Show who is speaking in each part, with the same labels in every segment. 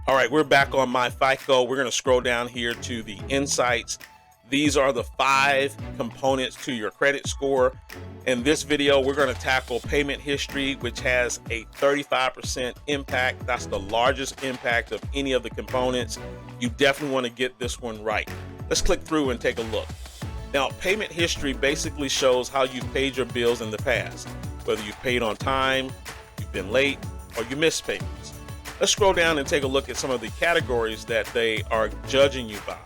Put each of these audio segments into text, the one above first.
Speaker 1: All right, we're back on My FICO. We're going to scroll down here to the insights. These are the 5 components to your credit score. In this video, we're going to tackle payment history, which has a 35% impact. That's the largest impact of any of the components. You definitely want to get this one right. Let's click through and take a look. Now, payment history basically shows how you've paid your bills in the past, whether you've paid on time, you've been late, or you missed payments. Let's scroll down and take a look at some of the categories that they are judging you by.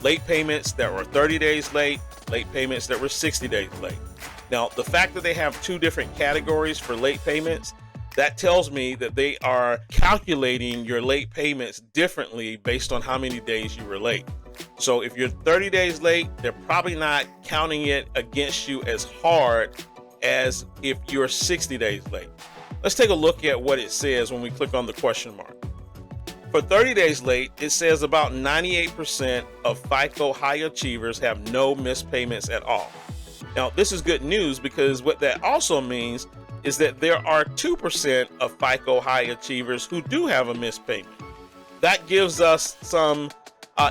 Speaker 1: Late payments that were 30 days late payments that were 60 days late. Now, the fact that they have 2 different categories for late payments, that tells me that they are calculating your late payments differently based on how many days you were late. So if you're 30 days late, they're probably not counting it against you as hard as if you're 60 days late. Let's take a look at what it says when we click on the question mark. For 30 days late, it says about 98% of FICO high achievers have no missed payments at all. Now, this is good news because what that also means is that there are 2% of FICO high achievers who do have a missed payment. That gives us some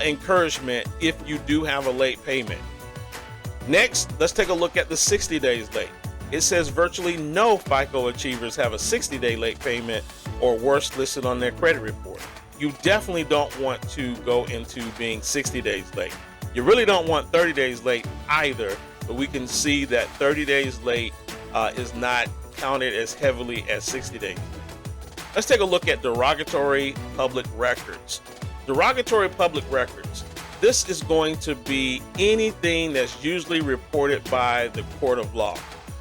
Speaker 1: encouragement if you do have a late payment. Next, let's take a look at the 60 days late. It says virtually no FICO achievers have a 60-day late payment or worse listed on their credit report. You definitely don't want to go into being 60 days late. You really don't want 30 days late either, but we can see that 30 days late is not counted as heavily as 60 days late. Let's take a look at derogatory public records. Derogatory public records. This is going to be anything that's usually reported by the court of law.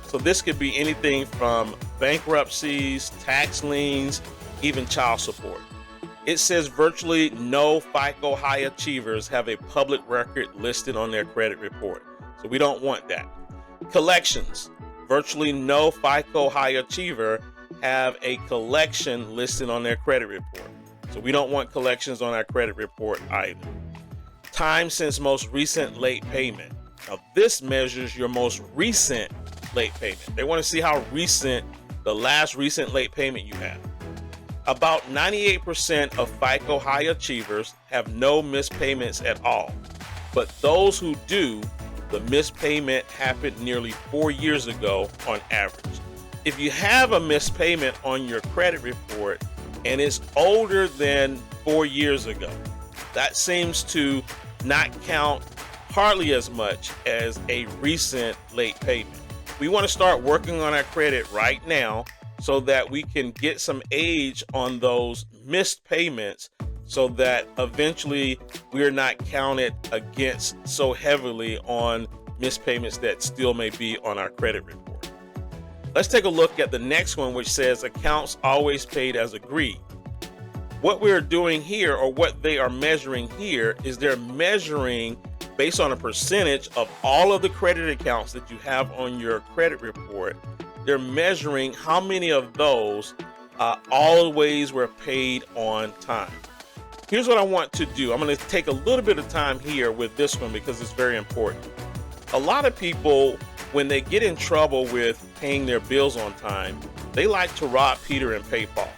Speaker 1: So this could be anything from bankruptcies, tax liens, even child support. It says virtually no FICO high achievers have a public record listed on their credit report. So we don't want that. Collections. Virtually no FICO high achiever have a collection listed on their credit report. So we don't want collections on our credit report either. Time since most recent late payment. Now this measures your most recent late payment. They want to see how recent the last recent late payment you have. About 98% of FICO high achievers have no missed payments at all. But those who do, the missed payment happened nearly 4 years ago on average. If you have a missed payment on your credit report and it's older than 4 years ago, that seems to not count hardly as much as a recent late payment. We want to start working on our credit right now so that we can get some age on those missed payments so that eventually we're not counted against so heavily on missed payments that still may be on our credit report. Let's take a look at the next one, which says accounts always paid as agreed. What we're doing here, or what they are measuring here, is they're measuring based on a percentage of all of the credit accounts that you have on your credit report. They're measuring how many of those always were paid on time. Here's what I want to do. I'm going to take a little bit of time here with this one because it's very important. A lot of people, when they get in trouble with paying their bills on time, they like to rob Peter and pay Paul.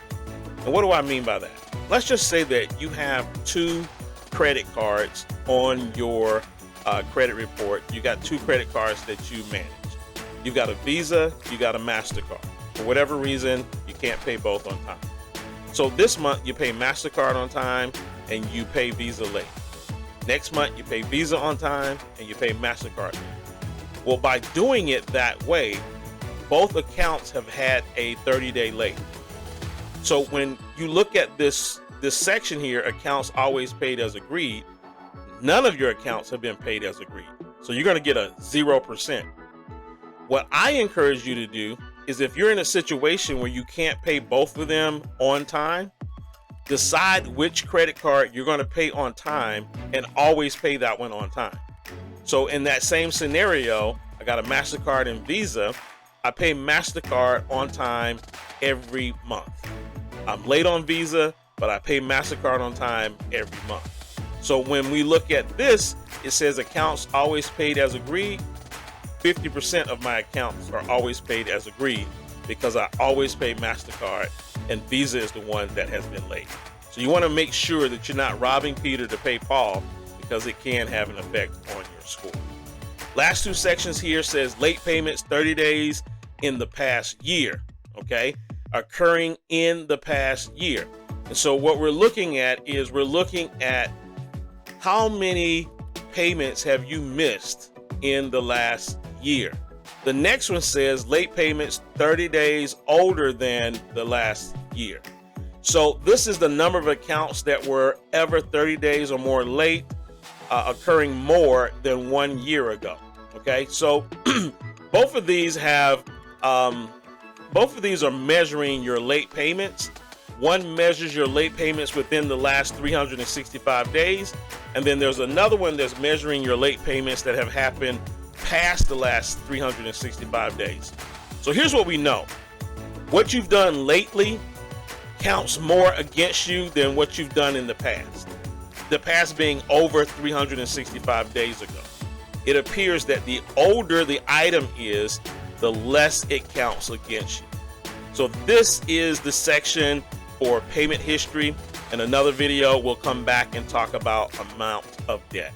Speaker 1: And what do I mean by that? Let's just say that you have 2 credit cards on your credit report. You got 2 credit cards that you manage. You've got a Visa, you got a MasterCard. For whatever reason, you can't pay both on time. So this month you pay MasterCard on time and you pay Visa late. Next month you pay Visa on time and you pay MasterCard late. Well, by doing it that way, both accounts have had a 30-day late. So when you look at this section here, accounts always paid as agreed, none of your accounts have been paid as agreed. So you're going to get a 0%. What I encourage you to do is, if you're in a situation where you can't pay both of them on time, decide which credit card you're going to pay on time and always pay that one on time. So in that same scenario, I got a MasterCard and Visa. I pay MasterCard on time every month. I'm late on Visa, but I pay MasterCard on time every month. So when we look at this, it says accounts always paid as agreed. 50% of my accounts are always paid as agreed because I always pay MasterCard and Visa is the one that has been late. So you want to make sure that you're not robbing Peter to pay Paul, because it can have an effect on your score. Last two sections here says late payments 30 days in the past year, okay? Occurring in the past year. And so what we're looking at is we're looking at how many payments have you missed in the last year. The next one says late payments 30 days older than the last year. So this is the number of accounts that were ever 30 days or more late, occurring more than 1 year ago. Okay, so both of these are measuring your late payments. One measures your late payments within the last 365 days, and then there's another one that's measuring your late payments that have happened past the last 365 days. So here's what we know. What you've done lately counts more against you than what you've done in the past. The past being over 365 days ago. It appears that the older the item is, the less it counts against you. So this is the section for payment history. In another video, we'll come back and talk about amount of debt.